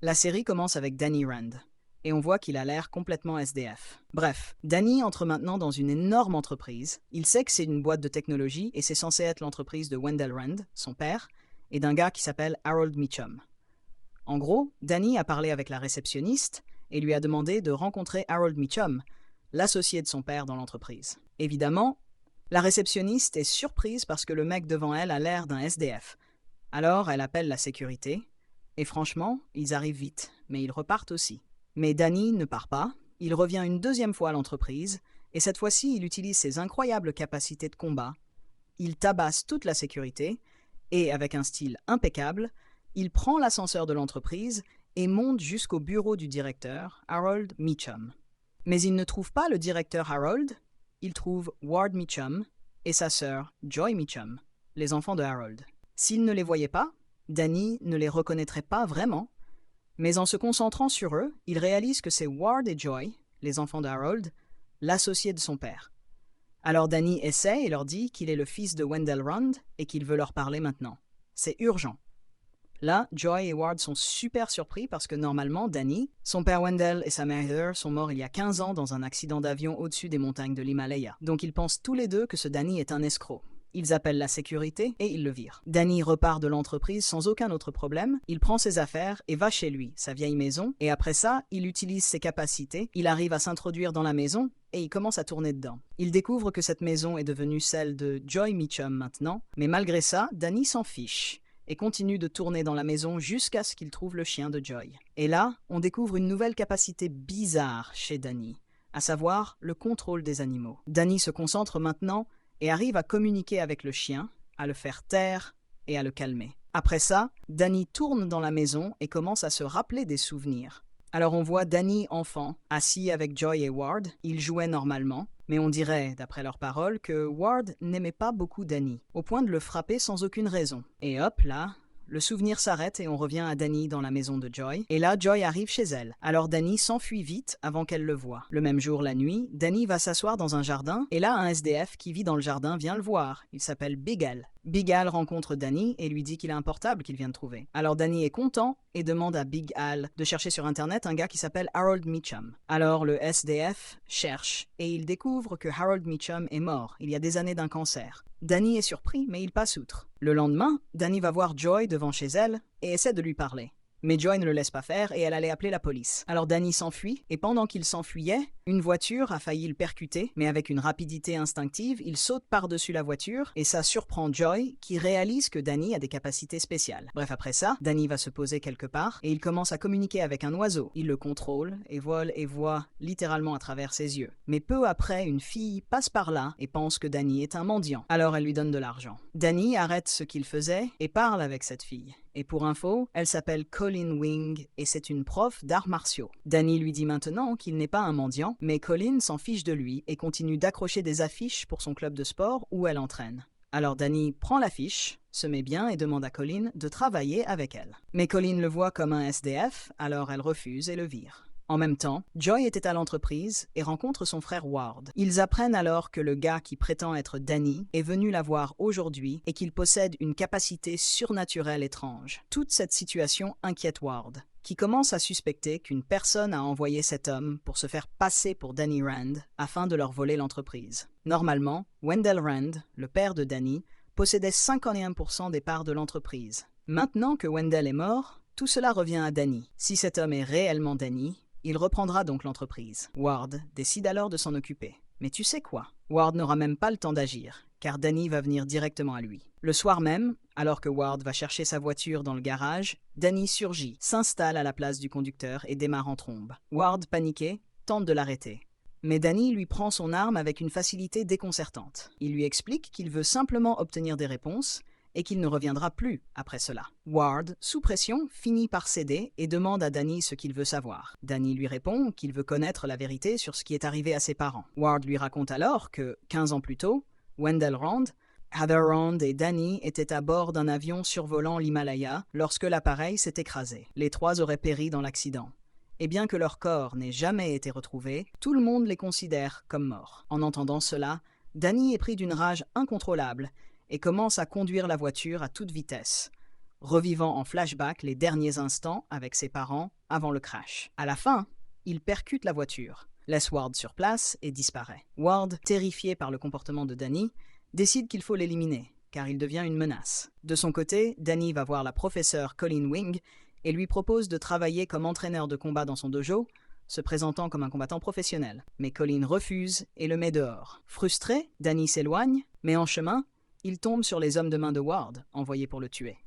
La série commence avec Danny Rand, et on voit qu'il a l'air complètement SDF. Bref, Danny entre maintenant dans une énorme entreprise. Il sait que c'est une boîte de technologie et c'est censé être l'entreprise de Wendell Rand, son père, et d'un gars qui s'appelle Harold Meacham. En gros, Danny a parlé avec la réceptionniste et lui a demandé de rencontrer Harold Meacham, l'associé de son père dans l'entreprise. Évidemment, la réceptionniste est surprise parce que le mec devant elle a l'air d'un SDF. Alors elle appelle la sécurité, et franchement, ils arrivent vite, mais ils repartent aussi. Mais Danny ne part pas, il revient une deuxième fois à l'entreprise, et cette fois-ci il utilise ses incroyables capacités de combat. Il tabasse toute la sécurité, et avec un style impeccable, il prend l'ascenseur de l'entreprise et monte jusqu'au bureau du directeur, Harold Meacham. Mais il ne trouve pas le directeur Harold, il trouve Ward Meacham et sa sœur Joy Meacham, les enfants de Harold. S'il ne les voyait pas, Danny ne les reconnaîtrait pas vraiment, mais en se concentrant sur eux, il réalise que c'est Ward et Joy, les enfants de Harold, l'associé de son père. Alors Danny essaie et leur dit qu'il est le fils de Wendell Rand et qu'il veut leur parler maintenant. C'est urgent. Là, Joy et Ward sont super surpris parce que normalement, Danny, son père Wendell et sa mère Heather sont morts il y a 15 ans dans un accident d'avion au-dessus des montagnes de l'Himalaya. Donc ils pensent tous les deux que ce Danny est un escroc. Ils appellent la sécurité et ils le virent. Danny repart de l'entreprise sans aucun autre problème, il prend ses affaires et va chez lui, sa vieille maison, et après ça, il utilise ses capacités, il arrive à s'introduire dans la maison et il commence à tourner dedans. Il découvre que cette maison est devenue celle de Joy Meacham maintenant, mais malgré ça, Danny s'en fiche et continue de tourner dans la maison jusqu'à ce qu'il trouve le chien de Joy. Et là, on découvre une nouvelle capacité bizarre chez Danny, à savoir le contrôle des animaux. Danny se concentre maintenant et arrive à communiquer avec le chien, à le faire taire et à le calmer. Après ça, Danny tourne dans la maison et commence à se rappeler des souvenirs. Alors on voit Danny enfant, assis avec Joy et Ward, ils jouaient normalement, mais on dirait, d'après leurs paroles, que Ward n'aimait pas beaucoup Danny, au point de le frapper sans aucune raison. Et hop là, le souvenir s'arrête et on revient à Danny dans la maison de Joy. Et là, Joy arrive chez elle. Alors Danny s'enfuit vite avant qu'elle le voie. Le même jour, la nuit, Danny va s'asseoir dans un jardin et là, un SDF qui vit dans le jardin vient le voir. Il s'appelle Big Al. Big Al rencontre Danny et lui dit qu'il a un portable qu'il vient de trouver. Alors Danny est content et demande à Big Al de chercher sur internet un gars qui s'appelle Harold Meacham. Alors le SDF cherche et il découvre que Harold Meacham est mort il y a des années d'un cancer. Danny est surpris mais il passe outre. Le lendemain, Danny va voir Joy devant chez elle et essaie de lui parler. Mais Joy ne le laisse pas faire et elle allait appeler la police. Alors Danny s'enfuit, et pendant qu'il s'enfuyait, une voiture a failli le percuter, mais avec une rapidité instinctive, il saute par-dessus la voiture, et ça surprend Joy, qui réalise que Danny a des capacités spéciales. Bref, après ça, Danny va se poser quelque part, et il commence à communiquer avec un oiseau. Il le contrôle, et vole et voit littéralement à travers ses yeux. Mais peu après, une fille passe par là, et pense que Danny est un mendiant. Alors elle lui donne de l'argent. Danny arrête ce qu'il faisait, et parle avec cette fille. Et pour info, elle s'appelle Colleen Wing et c'est une prof d'arts martiaux. Danny lui dit maintenant qu'il n'est pas un mendiant, mais Colleen s'en fiche de lui et continue d'accrocher des affiches pour son club de sport où elle entraîne. Alors Danny prend l'affiche, se met bien et demande à Colleen de travailler avec elle. Mais Colleen le voit comme un SDF, alors elle refuse et le vire. En même temps, Joy était à l'entreprise et rencontre son frère Ward. Ils apprennent alors que le gars qui prétend être Danny est venu la voir aujourd'hui et qu'il possède une capacité surnaturelle étrange. Toute cette situation inquiète Ward, qui commence à suspecter qu'une personne a envoyé cet homme pour se faire passer pour Danny Rand afin de leur voler l'entreprise. Normalement, Wendell Rand, le père de Danny, possédait 51% des parts de l'entreprise. Maintenant que Wendell est mort, tout cela revient à Danny. Si cet homme est réellement Danny, il reprendra donc l'entreprise. Ward décide alors de s'en occuper. Mais tu sais quoi? Ward n'aura même pas le temps d'agir, car Danny va venir directement à lui. Le soir même, alors que Ward va chercher sa voiture dans le garage, Danny surgit, s'installe à la place du conducteur et démarre en trombe. Ward, paniqué, tente de l'arrêter. Mais Danny lui prend son arme avec une facilité déconcertante. Il lui explique qu'il veut simplement obtenir des réponses et qu'il ne reviendra plus après cela. Ward, sous pression, finit par céder et demande à Danny ce qu'il veut savoir. Danny lui répond qu'il veut connaître la vérité sur ce qui est arrivé à ses parents. Ward lui raconte alors que, 15 ans plus tôt, Wendell Rand, Heather Rand et Danny étaient à bord d'un avion survolant l'Himalaya lorsque l'appareil s'est écrasé. Les trois auraient péri dans l'accident. Et bien que leur corps n'ait jamais été retrouvé, tout le monde les considère comme morts. En entendant cela, Danny est pris d'une rage incontrôlable et commence à conduire la voiture à toute vitesse. revivant en flashback les derniers instants avec ses parents avant le crash. À la fin, il percute la voiture, laisse Ward sur place et disparaît. Ward, terrifié par le comportement de Danny, décide qu'il faut l'éliminer, car il devient une menace. De son côté, Danny va voir la professeure Colleen Wing et lui propose de travailler comme entraîneur de combat dans son dojo, se présentant comme un combattant professionnel. Mais Colleen refuse et le met dehors. Frustré, Danny s'éloigne, mais en chemin, il tombe sur les hommes de main de Ward, envoyés pour le tuer.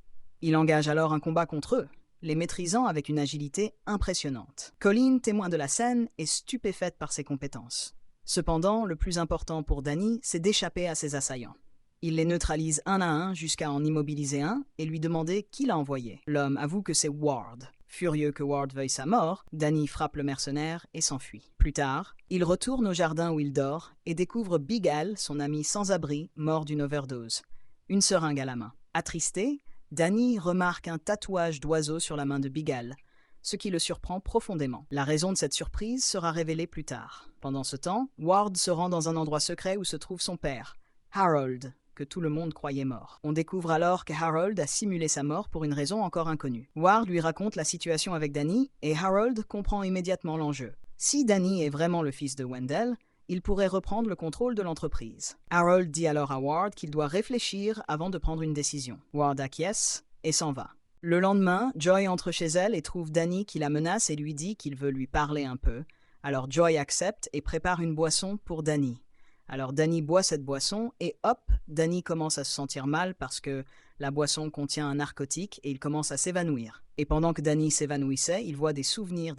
Il engage alors un combat contre eux, les maîtrisant avec une agilité impressionnante. Colleen, témoin de la scène, est stupéfaite par ses compétences. Cependant, le plus important pour Danny, c'est d'échapper à ses assaillants. Il les neutralise un à un jusqu'à en immobiliser un et lui demander qui l'a envoyé. L'homme avoue que c'est Ward. Furieux que Ward veuille sa mort, Danny frappe le mercenaire et s'enfuit. Plus tard, il retourne au jardin où il dort et découvre Big Al, son ami sans-abri, mort d'une overdose, une seringue à la main. Attristé, Danny remarque un tatouage d'oiseau sur la main de Big Al, ce qui le surprend profondément. La raison de cette surprise sera révélée plus tard. Pendant ce temps, Ward se rend dans un endroit secret où se trouve son père, Harold, que tout le monde croyait mort. On découvre alors que Harold a simulé sa mort pour une raison encore inconnue. Ward lui raconte la situation avec Danny et Harold comprend immédiatement l'enjeu. Si Danny est vraiment le fils de Wendell, il pourrait reprendre le contrôle de l'entreprise. Harold dit alors à Ward qu'il doit réfléchir avant de prendre une décision. Ward acquiesce et s'en va. Le lendemain, Joy entre chez elle et trouve Danny qui la menace et lui dit qu'il veut lui parler un peu. Alors Joy accepte et prépare une boisson pour Danny. Alors Danny boit cette boisson et hop, Danny commence à se sentir mal parce que la boisson contient un narcotique et il commence à s'évanouir. Et pendant que Danny s'évanouissait, il voit des souvenirs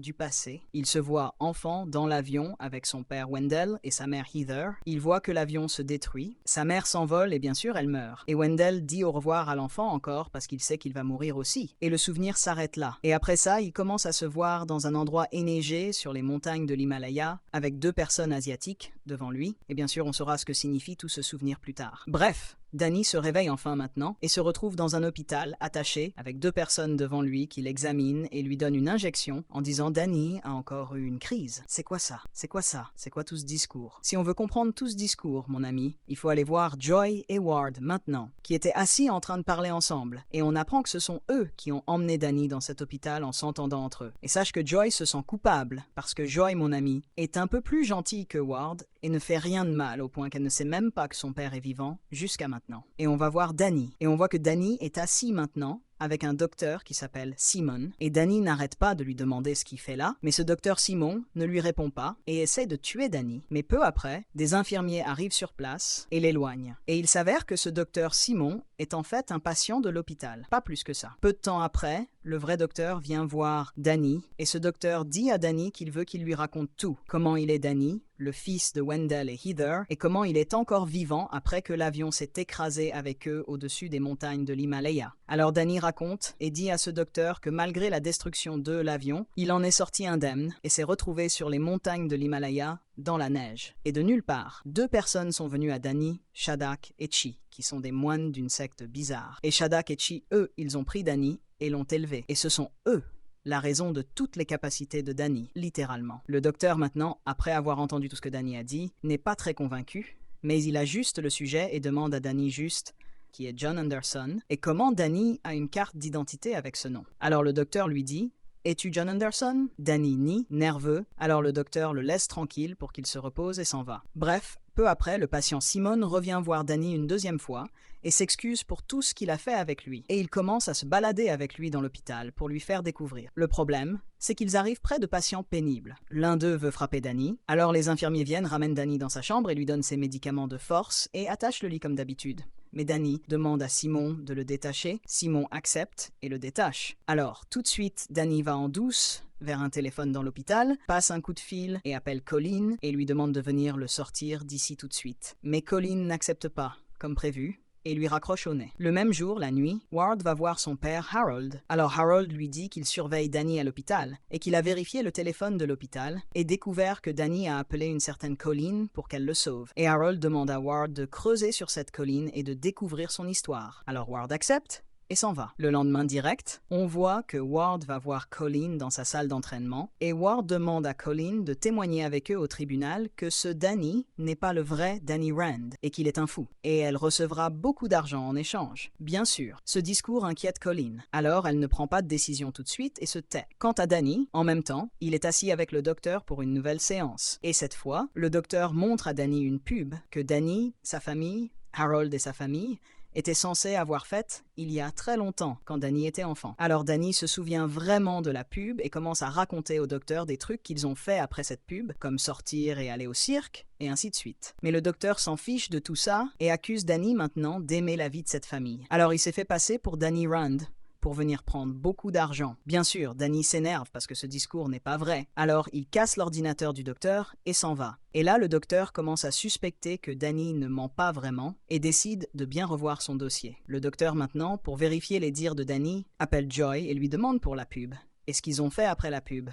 du passé. Il se voit enfant dans l'avion avec son père Wendell et sa mère Heather. Il voit que l'avion se détruit. Sa mère s'envole et bien sûr elle meurt. Et Wendell dit au revoir à l'enfant encore parce qu'il sait qu'il va mourir aussi. Et le souvenir s'arrête là. Et après ça, il commence à se voir dans un endroit enneigé sur les montagnes de l'Himalaya avec 2 personnes asiatiques devant lui. Et bien sûr, on saura ce que signifie tout ce souvenir plus tard. Bref, Danny se réveille enfin maintenant et se retrouve dans un hôpital attaché avec 2 personnes devant lui qui l'examinent et lui donnent une injection en disant « Danny a encore eu une crise ». C'est quoi ça? C'est quoi ça? C'est quoi tout ce discours? Si on veut comprendre tout ce discours, mon ami, il faut aller voir Joy et Ward maintenant, qui étaient assis en train de parler ensemble. Et on apprend que ce sont eux qui ont emmené Danny dans cet hôpital en s'entendant entre eux. Et sache que Joy se sent coupable parce que Joy, mon ami, est un peu plus gentille que Ward et ne fait rien de mal au point qu'elle ne sait même pas que son père est vivant jusqu'à maintenant. Et on va voir Danny. Et on voit que Danny est assis maintenant avec un docteur qui s'appelle Simon, et Danny n'arrête pas de lui demander ce qu'il fait là, mais ce docteur Simon ne lui répond pas et essaie de tuer Danny. Mais peu après, des infirmiers arrivent sur place et l'éloignent. Et il s'avère que ce docteur Simon est en fait un patient de l'hôpital, pas plus que ça. Peu de temps après, le vrai docteur vient voir Danny, et ce docteur dit à Danny qu'il veut qu'il lui raconte tout. Comment il est Danny, le fils de Wendell et Heather, et comment il est encore vivant après que l'avion s'est écrasé avec eux au-dessus des montagnes de l'Himalaya. Alors Danny raconte et dit à ce docteur que malgré la destruction de l'avion, il en est sorti indemne et s'est retrouvé sur les montagnes de l'Himalaya dans la neige. Et de nulle part, 2 personnes sont venues à Danny, Shadak et Chi, qui sont des moines d'une secte bizarre. Et Shadak et Chi, eux, ils ont pris Danny et l'ont élevé. Et ce sont eux la raison de toutes les capacités de Danny, littéralement. Le docteur, maintenant, après avoir entendu tout ce que Danny a dit, n'est pas très convaincu, mais il ajuste le sujet et demande à Danny juste qui est John Anderson, et comment Danny a une carte d'identité avec ce nom. Alors le docteur lui dit « Es-tu John Anderson ?» Danny nie, nerveux, alors le docteur le laisse tranquille pour qu'il se repose et s'en va. Bref, peu après, le patient Simon revient voir Danny une 2e fois et s'excuse pour tout ce qu'il a fait avec lui. Et il commence à se balader avec lui dans l'hôpital pour lui faire découvrir. Le problème, c'est qu'ils arrivent près de patients pénibles. L'un d'eux veut frapper Danny, alors les infirmiers viennent, ramènent Danny dans sa chambre et lui donnent ses médicaments de force et attachent le lit comme d'habitude. Mais Danny demande à Simon de le détacher. Simon accepte et le détache. Alors, tout de suite, Danny va en douce vers un téléphone dans l'hôpital, passe un coup de fil et appelle Colleen et lui demande de venir le sortir d'ici tout de suite. Mais Colleen n'accepte pas, comme prévu, et lui raccroche au nez. Le même jour, la nuit, Ward va voir son père Harold. Alors Harold lui dit qu'il surveille Danny à l'hôpital et qu'il a vérifié le téléphone de l'hôpital et découvert que Danny a appelé une certaine Colleen pour qu'elle le sauve. Et Harold demande à Ward de creuser sur cette Colleen et de découvrir son histoire. Alors Ward accepte et s'en va. Le lendemain direct, on voit que Ward va voir Colleen dans sa salle d'entraînement et Ward demande à Colleen de témoigner avec eux au tribunal que ce Danny n'est pas le vrai Danny Rand et qu'il est un fou. Et elle recevra beaucoup d'argent en échange. Bien sûr, ce discours inquiète Colleen. Alors elle ne prend pas de décision tout de suite et se tait. Quant à Danny, en même temps, il est assis avec le docteur pour une nouvelle séance. Et cette fois, le docteur montre à Danny une pub que Danny, sa famille, Harold et sa famille étaient censés avoir faite il y a très longtemps, quand Danny était enfant. Alors Danny se souvient vraiment de la pub et commence à raconter au docteur des trucs qu'ils ont fait après cette pub, comme sortir et aller au cirque, et ainsi de suite. Mais le docteur s'en fiche de tout ça et accuse Danny maintenant d'aimer la vie de cette famille. Alors il s'est fait passer pour Danny Rand, pour venir prendre beaucoup d'argent. Bien sûr, Danny s'énerve parce que ce discours n'est pas vrai. Alors il casse l'ordinateur du docteur et s'en va. Et là, le docteur commence à suspecter que Danny ne ment pas vraiment et décide de bien revoir son dossier. Le docteur maintenant, pour vérifier les dires de Danny, appelle Joy et lui demande pour la pub. Et ce qu'ils ont fait après la pub.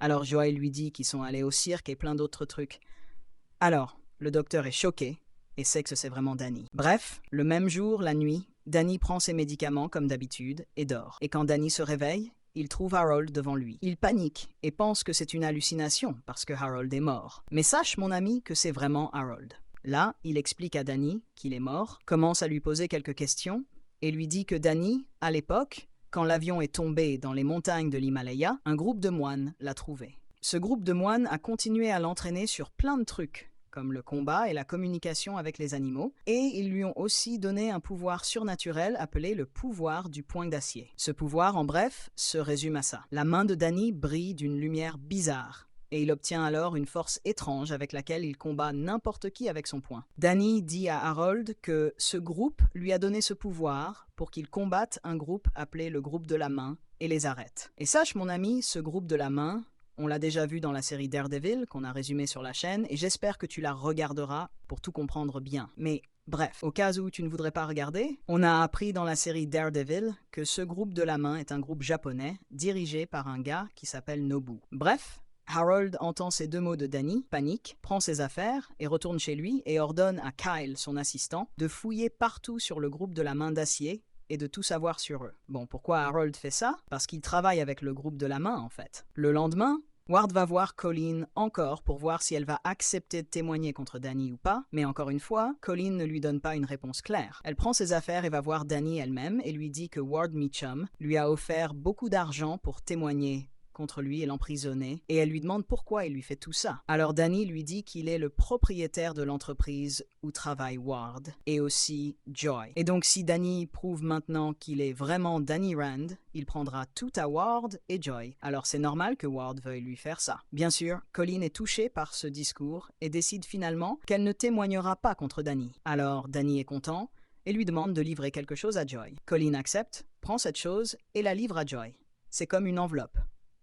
Alors Joy lui dit qu'ils sont allés au cirque et plein d'autres trucs. Alors, le docteur est choqué et sait que c'est vraiment Danny. Bref, le même jour, la nuit, Danny prend ses médicaments comme d'habitude et dort. Et quand Danny se réveille, il trouve Harold devant lui. Il panique et pense que c'est une hallucination parce que Harold est mort. Mais sache, mon ami, que c'est vraiment Harold. Là, il explique à Danny qu'il est mort, commence à lui poser quelques questions et lui dit que Danny, à l'époque, quand l'avion est tombé dans les montagnes de l'Himalaya, un groupe de moines l'a trouvé. Ce groupe de moines a continué à l'entraîner sur plein de trucs, comme le combat et la communication avec les animaux, et ils lui ont aussi donné un pouvoir surnaturel appelé le pouvoir du poing d'acier. Ce pouvoir, en bref, se résume à ça. La main de Danny brille d'une lumière bizarre, et il obtient alors une force étrange avec laquelle il combat n'importe qui avec son poing. Danny dit à Harold que ce groupe lui a donné ce pouvoir pour qu'il combatte un groupe appelé le groupe de la main et les arrête. Et sache, mon ami, ce groupe de la main, on l'a déjà vu dans la série Daredevil, qu'on a résumé sur la chaîne, et j'espère que tu la regarderas pour tout comprendre bien. Mais bref, au cas où tu ne voudrais pas regarder, on a appris dans la série Daredevil que ce groupe de la main est un groupe japonais, dirigé par un gars qui s'appelle Nobu. Bref, Harold entend ces deux mots de Danny, panique, prend ses affaires et retourne chez lui et ordonne à Kyle, son assistant, de fouiller partout sur le groupe de la main d'acier et de tout savoir sur eux. Bon, pourquoi Harold fait ça? Parce qu'il travaille avec le groupe de la main, en fait. Le lendemain, Ward va voir Colleen encore pour voir si elle va accepter de témoigner contre Danny ou pas, mais encore une fois, Colleen ne lui donne pas une réponse claire. Elle prend ses affaires et va voir Danny elle-même et lui dit que Ward Meacham lui a offert beaucoup d'argent pour témoigner contre lui et l'emprisonner, et elle lui demande pourquoi il lui fait tout ça. Alors Danny lui dit qu'il est le propriétaire de l'entreprise où travaille Ward, et aussi Joy. Et donc si Danny prouve maintenant qu'il est vraiment Danny Rand, il prendra tout à Ward et Joy. Alors c'est normal que Ward veuille lui faire ça. Bien sûr, Colleen est touchée par ce discours et décide finalement qu'elle ne témoignera pas contre Danny. Alors Danny est content et lui demande de livrer quelque chose à Joy. Colleen accepte, prend cette chose et la livre à Joy. C'est comme une enveloppe.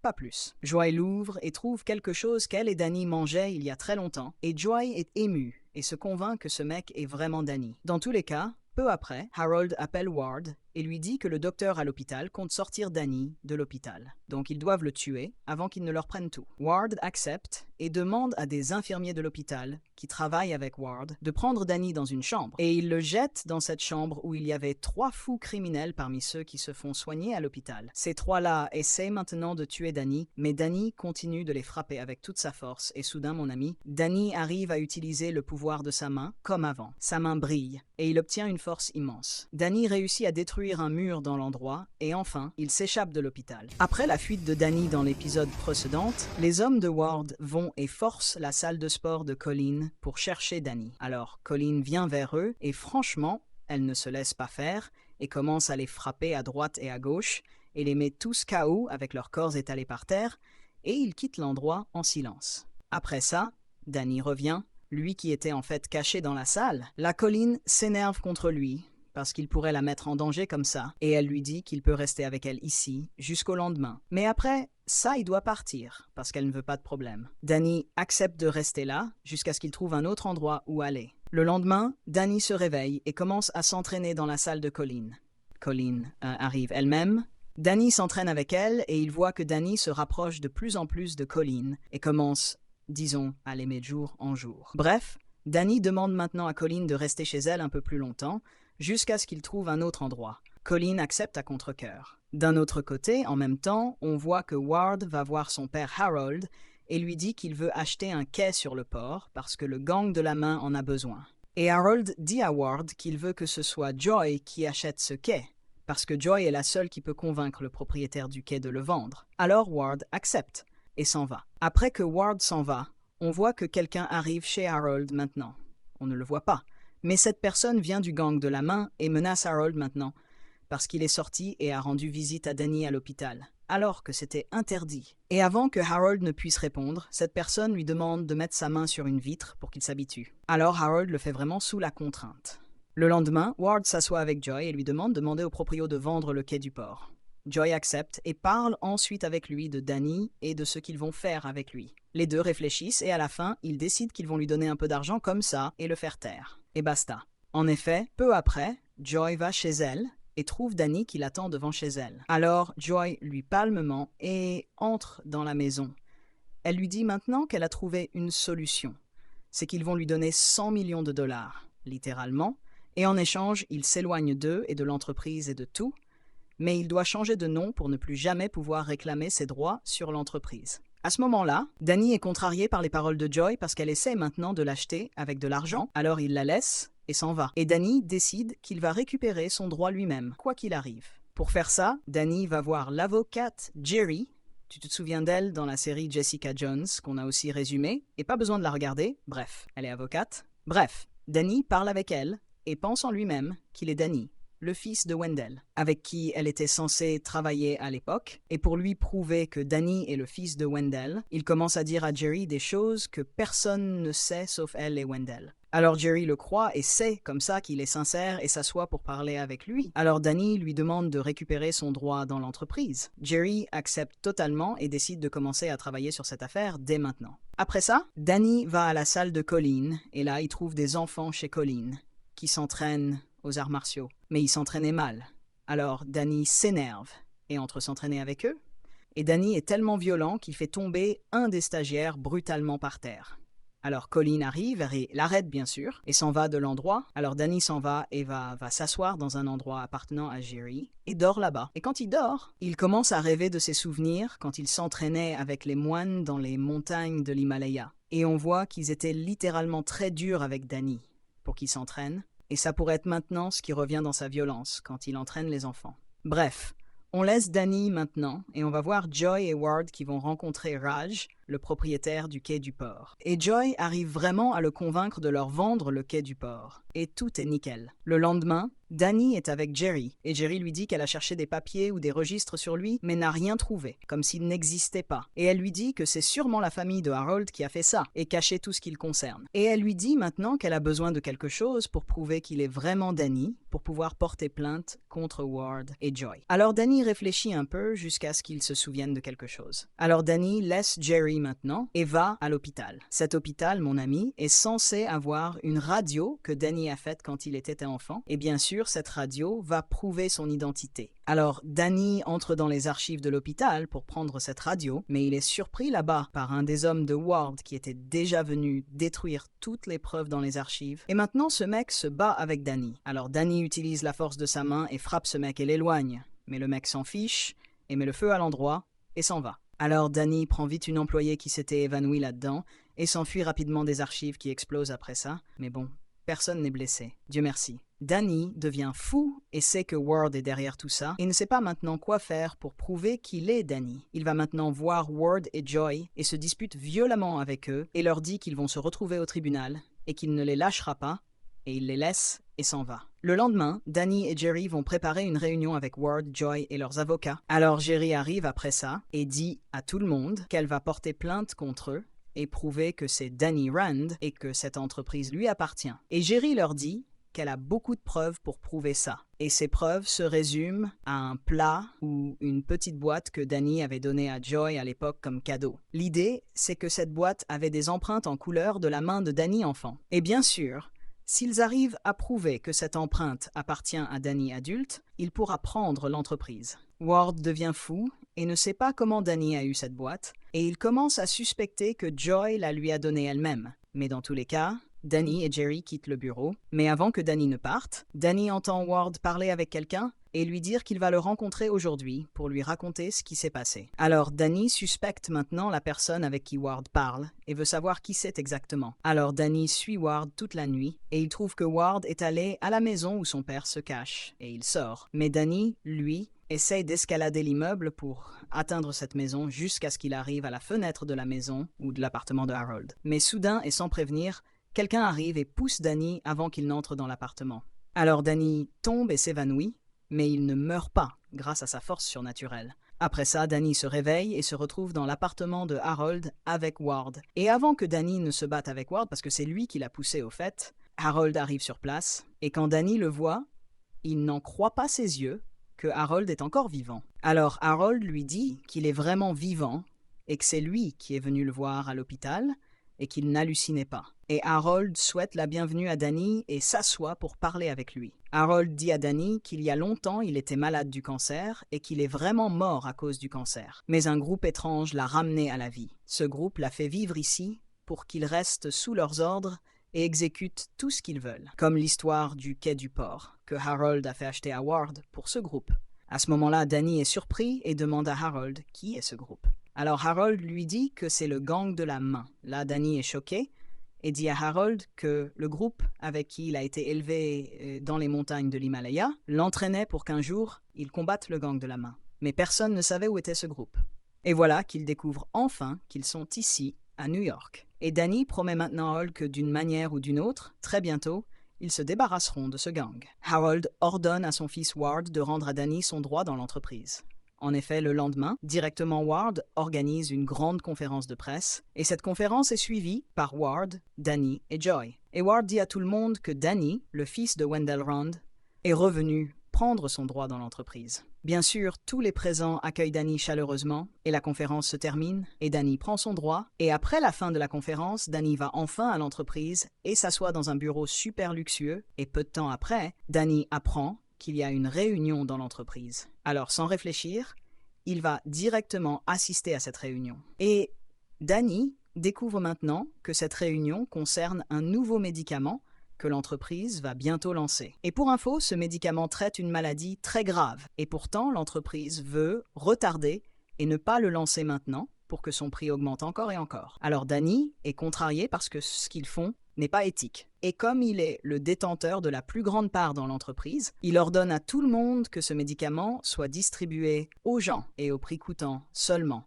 Pas plus. Joy l'ouvre et trouve quelque chose qu'elle et Danny mangeaient il y a très longtemps, et Joy est émue et se convainc que ce mec est vraiment Danny. Dans tous les cas, peu après, Harold appelle Ward et lui dit que le docteur à l'hôpital compte sortir Danny de l'hôpital. Donc ils doivent le tuer avant qu'il ne leur prenne tout. Ward accepte et demande à des infirmiers de l'hôpital, qui travaillent avec Ward, de prendre Danny dans une chambre. Et il le jette dans cette chambre où il y avait 3 fous criminels parmi ceux qui se font soigner à l'hôpital. Ces 3-là essaient maintenant de tuer Danny, mais Danny continue de les frapper avec toute sa force. Et soudain, mon ami, Danny arrive à utiliser le pouvoir de sa main comme avant. Sa main brille et il obtient une force immense. Danny réussit à détruire un mur dans l'endroit et enfin, il s'échappe de l'hôpital. Après la fuite de Danny dans l'épisode précédent, les hommes de Ward vont et forcent la salle de sport de Colleen pour chercher Danny. Alors, Colleen vient vers eux et franchement, elle ne se laisse pas faire et commence à les frapper à droite et à gauche et les met tous KO avec leurs corps étalés par terre et ils quittent l'endroit en silence. Après ça, Danny revient, lui qui était en fait caché dans la salle. La Colleen s'énerve contre lui parce qu'il pourrait la mettre en danger comme ça, et elle lui dit qu'il peut rester avec elle ici jusqu'au lendemain. Mais après, ça, il doit partir, parce qu'elle ne veut pas de problème. Danny accepte de rester là, jusqu'à ce qu'il trouve un autre endroit où aller. Le lendemain, Danny se réveille et commence à s'entraîner dans la salle de Colleen. Colleen arrive elle-même. Danny s'entraîne avec elle, et il voit que Danny se rapproche de plus en plus de Colleen, et commence, disons, à l'aimer de jour en jour. Bref, Danny demande maintenant à Colleen de rester chez elle un peu plus longtemps, jusqu'à ce qu'il trouve un autre endroit. Colleen accepte à contre-cœur. D'un autre côté, en même temps, on voit que Ward va voir son père Harold et lui dit qu'il veut acheter un quai sur le port parce que le gang de la main en a besoin. Et Harold dit à Ward qu'il veut que ce soit Joy qui achète ce quai, parce que Joy est la seule qui peut convaincre le propriétaire du quai de le vendre. Alors Ward accepte et s'en va. Après que Ward s'en va, on voit que quelqu'un arrive chez Harold maintenant. On ne le voit pas, mais cette personne vient du gang de la main et menace Harold maintenant, parce qu'il est sorti et a rendu visite à Danny à l'hôpital, alors que c'était interdit. Et avant que Harold ne puisse répondre, cette personne lui demande de mettre sa main sur une vitre pour qu'il s'habitue. Alors Harold le fait vraiment sous la contrainte. Le lendemain, Ward s'assoit avec Joy et lui demande de demander au proprio de vendre le quai du port. Joy accepte et parle ensuite avec lui de Danny et de ce qu'ils vont faire avec lui. Les deux réfléchissent et à la fin, ils décident qu'ils vont lui donner un peu d'argent comme ça et le faire taire. Et basta. En effet, peu après, Joy va chez elle et trouve Danny qui l'attend devant chez elle. Alors Joy lui palmement et entre dans la maison. Elle lui dit maintenant qu'elle a trouvé une solution. C'est qu'ils vont lui donner 100 millions de dollars, littéralement, et en échange, il s'éloigne d'eux et de l'entreprise et de tout, mais il doit changer de nom pour ne plus jamais pouvoir réclamer ses droits sur l'entreprise. À ce moment-là, Danny est contrarié par les paroles de Joy parce qu'elle essaie maintenant de l'acheter avec de l'argent, alors il la laisse et s'en va. Et Danny décide qu'il va récupérer son droit lui-même, quoi qu'il arrive. Pour faire ça, Danny va voir l'avocate Jerry. Tu te souviens d'elle dans la série Jessica Jones, qu'on a aussi résumée, et pas besoin de la regarder, bref, elle est avocate. Bref, Danny parle avec elle et pense en lui-même qu'il est Danny, le fils de Wendell, avec qui elle était censée travailler à l'époque, et pour lui prouver que Danny est le fils de Wendell, il commence à dire à Jerry des choses que personne ne sait sauf elle et Wendell. Alors Jerry le croit et sait comme ça qu'il est sincère et s'assoit pour parler avec lui. Alors Danny lui demande de récupérer son droit dans l'entreprise. Jerry accepte totalement et décide de commencer à travailler sur cette affaire dès maintenant. Après ça, Danny va à la salle de Colleen, et là il trouve des enfants chez Colleen, qui s'entraînent aux arts martiaux. Mais ils s'entraînaient mal. Alors Danny s'énerve et entre s'entraîner avec eux. Et Danny est tellement violent qu'il fait tomber un des stagiaires brutalement par terre. Alors Colleen arrive et l'arrête bien sûr, et s'en va de l'endroit. Alors Danny s'en va et va s'asseoir dans un endroit appartenant à Jerry, et dort là-bas. Et quand il dort, il commence à rêver de ses souvenirs quand il s'entraînait avec les moines dans les montagnes de l'Himalaya. Et on voit qu'ils étaient littéralement très durs avec Danny pour qu'il s'entraîne, et ça pourrait être maintenant ce qui revient dans sa violence quand il entraîne les enfants. Bref, on laisse Danny maintenant et on va voir Joy et Ward qui vont rencontrer Raj, le propriétaire du quai du port. Et Joy arrive vraiment à le convaincre de leur vendre le quai du port. Et tout est nickel. Le lendemain, Danny est avec Jerry, et Jerry lui dit qu'elle a cherché des papiers ou des registres sur lui, mais n'a rien trouvé, comme s'il n'existait pas. Et elle lui dit que c'est sûrement la famille de Harold qui a fait ça, et caché tout ce qui le concerne. Et elle lui dit maintenant qu'elle a besoin de quelque chose pour prouver qu'il est vraiment Danny, pour pouvoir porter plainte contre Ward et Joy. Alors Danny réfléchit un peu jusqu'à ce qu'il se souvienne de quelque chose. Alors Danny laisse Jerry maintenant et va à l'hôpital. Cet hôpital, mon ami, est censé avoir une radio que Danny a faite quand il était enfant, et bien sûr, cette radio va prouver son identité. Alors, Danny entre dans les archives de l'hôpital pour prendre cette radio, mais il est surpris là-bas par un des hommes de Ward qui était déjà venu détruire toutes les preuves dans les archives. Et maintenant, ce mec se bat avec Danny. Alors, Danny utilise la force de sa main et frappe ce mec et l'éloigne. Mais le mec s'en fiche et met le feu à l'endroit et s'en va. Alors, Danny prend vite une employée qui s'était évanouie là-dedans et s'enfuit rapidement des archives qui explosent après ça. Mais bon, personne n'est blessé. Dieu merci. Danny devient fou et sait que Ward est derrière tout ça et ne sait pas maintenant quoi faire pour prouver qu'il est Danny. Il va maintenant voir Ward et Joy et se dispute violemment avec eux et leur dit qu'ils vont se retrouver au tribunal et qu'il ne les lâchera pas et il les laisse et s'en va. Le lendemain, Danny et Jerry vont préparer une réunion avec Ward, Joy et leurs avocats. Alors Jerry arrive après ça et dit à tout le monde qu'elle va porter plainte contre eux et prouver que c'est Danny Rand et que cette entreprise lui appartient. Et Jerry leur dit qu'elle a beaucoup de preuves pour prouver ça. Et ces preuves se résument à un plat ou une petite boîte que Danny avait donnée à Joy à l'époque comme cadeau. L'idée, c'est que cette boîte avait des empreintes en couleur de la main de Danny enfant. Et bien sûr, s'ils arrivent à prouver que cette empreinte appartient à Danny adulte, il pourra prendre l'entreprise. Ward devient fou et ne sait pas comment Danny a eu cette boîte, et il commence à suspecter que Joy la lui a donnée elle-même. Mais dans tous les cas, Danny et Jerry quittent le bureau, mais avant que Danny ne parte, Danny entend Ward parler avec quelqu'un et lui dire qu'il va le rencontrer aujourd'hui pour lui raconter ce qui s'est passé. Alors Danny suspecte maintenant la personne avec qui Ward parle et veut savoir qui c'est exactement. Alors Danny suit Ward toute la nuit et il trouve que Ward est allé à la maison où son père se cache et il sort. Mais Danny, lui, essaye d'escalader l'immeuble pour atteindre cette maison jusqu'à ce qu'il arrive à la fenêtre de la maison ou de l'appartement de Harold. Mais soudain et sans prévenir, quelqu'un arrive et pousse Danny avant qu'il n'entre dans l'appartement. Alors Danny tombe et s'évanouit, mais il ne meurt pas grâce à sa force surnaturelle. Après ça, Danny se réveille et se retrouve dans l'appartement de Harold avec Ward. Et avant que Danny ne se batte avec Ward, parce que c'est lui qui l'a poussé au fait, Harold arrive sur place, et quand Danny le voit, il n'en croit pas ses yeux, que Harold est encore vivant. Alors Harold lui dit qu'il est vraiment vivant et que c'est lui qui est venu le voir à l'hôpital et qu'il n'hallucinait pas. Et Harold souhaite la bienvenue à Danny et s'assoit pour parler avec lui. Harold dit à Danny qu'il y a longtemps il était malade du cancer et qu'il est vraiment mort à cause du cancer. Mais un groupe étrange l'a ramené à la vie. Ce groupe l'a fait vivre ici pour qu'il reste sous leurs ordres et exécutent tout ce qu'ils veulent, comme l'histoire du quai du port, que Harold a fait acheter à Ward pour ce groupe. À ce moment-là, Danny est surpris et demande à Harold qui est ce groupe. Alors Harold lui dit que c'est le gang de la main. Là, Danny est choqué et dit à Harold que le groupe avec qui il a été élevé dans les montagnes de l'Himalaya l'entraînait pour qu'un jour, il combatte le gang de la main. Mais personne ne savait où était ce groupe. Et voilà qu'il découvre enfin qu'ils sont ici, à New York. Et Danny promet maintenant à Harold que d'une manière ou d'une autre, très bientôt, ils se débarrasseront de ce gang. Harold ordonne à son fils Ward de rendre à Danny son droit dans l'entreprise. En effet, le lendemain, directement Ward organise une grande conférence de presse, et cette conférence est suivie par Ward, Danny et Joy. Et Ward dit à tout le monde que Danny, le fils de Wendell Rand, est revenu prendre son droit dans l'entreprise. Bien sûr, tous les présents accueillent Danny chaleureusement, et la conférence se termine, et Danny prend son droit, et après la fin de la conférence, Danny va enfin à l'entreprise et s'assoit dans un bureau super luxueux, et peu de temps après, Danny apprend qu'il y a une réunion dans l'entreprise. Alors, sans réfléchir, il va directement assister à cette réunion. Et Danny découvre maintenant que cette réunion concerne un nouveau médicament que l'entreprise va bientôt lancer. Et pour info, ce médicament traite une maladie très grave. Et pourtant, l'entreprise veut retarder et ne pas le lancer maintenant pour que son prix augmente encore et encore. Alors Danny est contrarié parce que ce qu'ils font n'est pas éthique. Et comme il est le détenteur de la plus grande part dans l'entreprise, il ordonne à tout le monde que ce médicament soit distribué aux gens et au prix coûtant seulement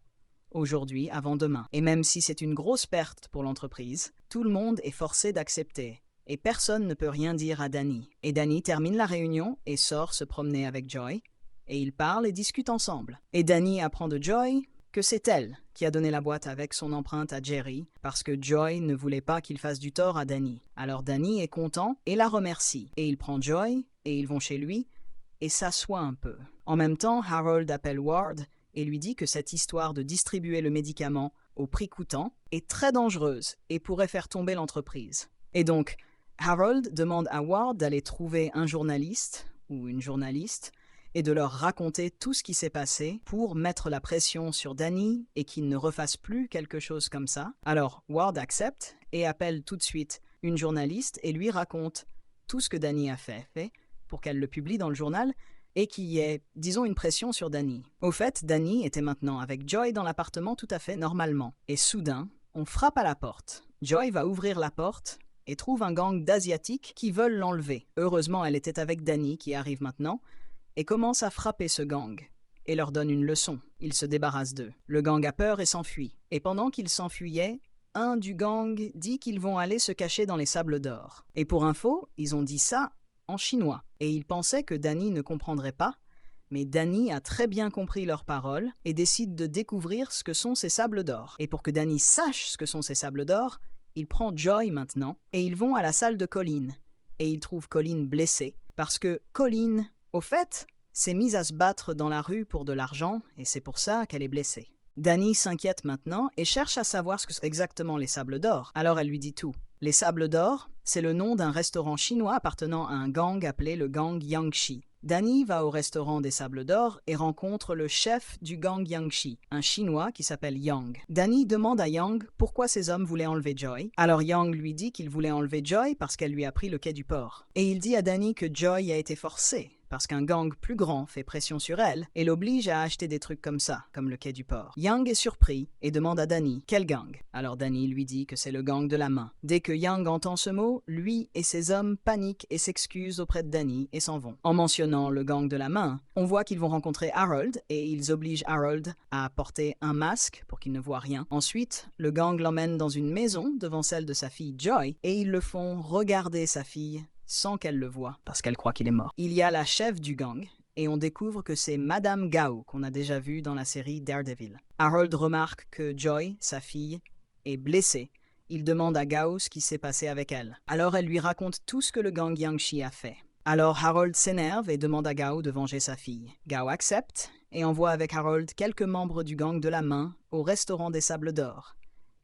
aujourd'hui avant demain. Et même si c'est une grosse perte pour l'entreprise, tout le monde est forcé d'accepter. Et personne ne peut rien dire à Danny. Et Danny termine la réunion et sort se promener avec Joy. Et ils parlent et discutent ensemble. Et Danny apprend de Joy que c'est elle qui a donné la boîte avec son empreinte à Jerry parce que Joy ne voulait pas qu'il fasse du tort à Danny. Alors Danny est content et la remercie. Et il prend Joy et ils vont chez lui et s'assoit un peu. En même temps, Harold appelle Ward et lui dit que cette histoire de distribuer le médicament au prix coûtant est très dangereuse et pourrait faire tomber l'entreprise. Et donc, Harold demande à Ward d'aller trouver un journaliste ou une journaliste et de leur raconter tout ce qui s'est passé pour mettre la pression sur Danny et qu'il ne refasse plus quelque chose comme ça. Alors Ward accepte et appelle tout de suite une journaliste et lui raconte tout ce que Danny a fait pour qu'elle le publie dans le journal et qu'il y ait, disons, une pression sur Danny. Au fait, Danny était maintenant avec Joy dans l'appartement tout à fait normalement. Et soudain, on frappe à la porte. Joy va ouvrir la porte et trouve un gang d'Asiatiques qui veulent l'enlever. Heureusement, elle était avec Danny qui arrive maintenant et commence à frapper ce gang et leur donne une leçon. Ils se débarrassent d'eux. Le gang a peur et s'enfuit. Et pendant qu'ils s'enfuyaient, un du gang dit qu'ils vont aller se cacher dans les sables d'or. Et pour info, ils ont dit ça en chinois. Et ils pensaient que Danny ne comprendrait pas, mais Danny a très bien compris leurs paroles et décide de découvrir ce que sont ces sables d'or. Et pour que Danny sache ce que sont ces sables d'or, il prend Joy maintenant et ils vont à la salle de Colleen. Et ils trouvent Colleen blessée parce que Colleen, au fait, s'est mise à se battre dans la rue pour de l'argent et c'est pour ça qu'elle est blessée. Danny s'inquiète maintenant et cherche à savoir ce que sont exactement les sables d'or. Alors elle lui dit tout. Les sables d'or, c'est le nom d'un restaurant chinois appartenant à un gang appelé le gang Yangshi. Danny va au restaurant des sables d'or et rencontre le chef du gang Yangshi, un chinois qui s'appelle Yang. Danny demande à Yang pourquoi ces hommes voulaient enlever Joy. Alors Yang lui dit qu'il voulait enlever Joy parce qu'elle lui a pris le quai du port. Et il dit à Danny que Joy a été forcée parce qu'un gang plus grand fait pression sur elle et l'oblige à acheter des trucs comme ça, comme le quai du port. Yang est surpris et demande à Danny quel gang. Alors Danny lui dit que c'est le gang de la main. Dès que Yang entend ce mot, lui et ses hommes paniquent et s'excusent auprès de Danny et s'en vont. En mentionnant le gang de la main, on voit qu'ils vont rencontrer Harold et ils obligent Harold à porter un masque pour qu'il ne voit rien. Ensuite, le gang l'emmène dans une maison devant celle de sa fille Joy et ils le font regarder sa fille sans qu'elle le voie, parce qu'elle croit qu'il est mort. Il y a la chef du gang, et on découvre que c'est Madame Gao, qu'on a déjà vue dans la série Daredevil. Harold remarque que Joy, sa fille, est blessée. Il demande à Gao ce qui s'est passé avec elle. Alors elle lui raconte tout ce que le gang Yangshi a fait. Alors Harold s'énerve et demande à Gao de venger sa fille. Gao accepte et envoie avec Harold quelques membres du gang de la main au restaurant des Sables d'Or.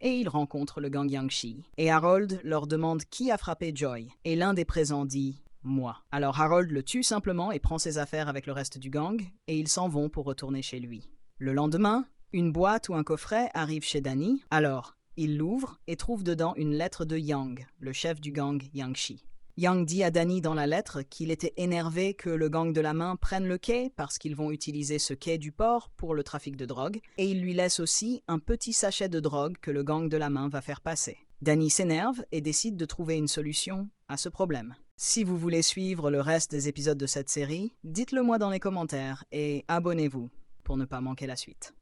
Et ils rencontrent le gang Yangshi. Et Harold leur demande qui a frappé Joy. Et l'un des présents dit « moi ». Alors Harold le tue simplement et prend ses affaires avec le reste du gang, et ils s'en vont pour retourner chez lui. Le lendemain, une boîte ou un coffret arrive chez Danny. Alors, il l'ouvre et trouve dedans une lettre de Yang, le chef du gang Yangshi. Yang dit à Danny dans la lettre qu'il était énervé que le gang de la main prenne le quai parce qu'ils vont utiliser ce quai du port pour le trafic de drogue, et il lui laisse aussi un petit sachet de drogue que le gang de la main va faire passer. Danny s'énerve et décide de trouver une solution à ce problème. Si vous voulez suivre le reste des épisodes de cette série, dites-le moi dans les commentaires et abonnez-vous pour ne pas manquer la suite.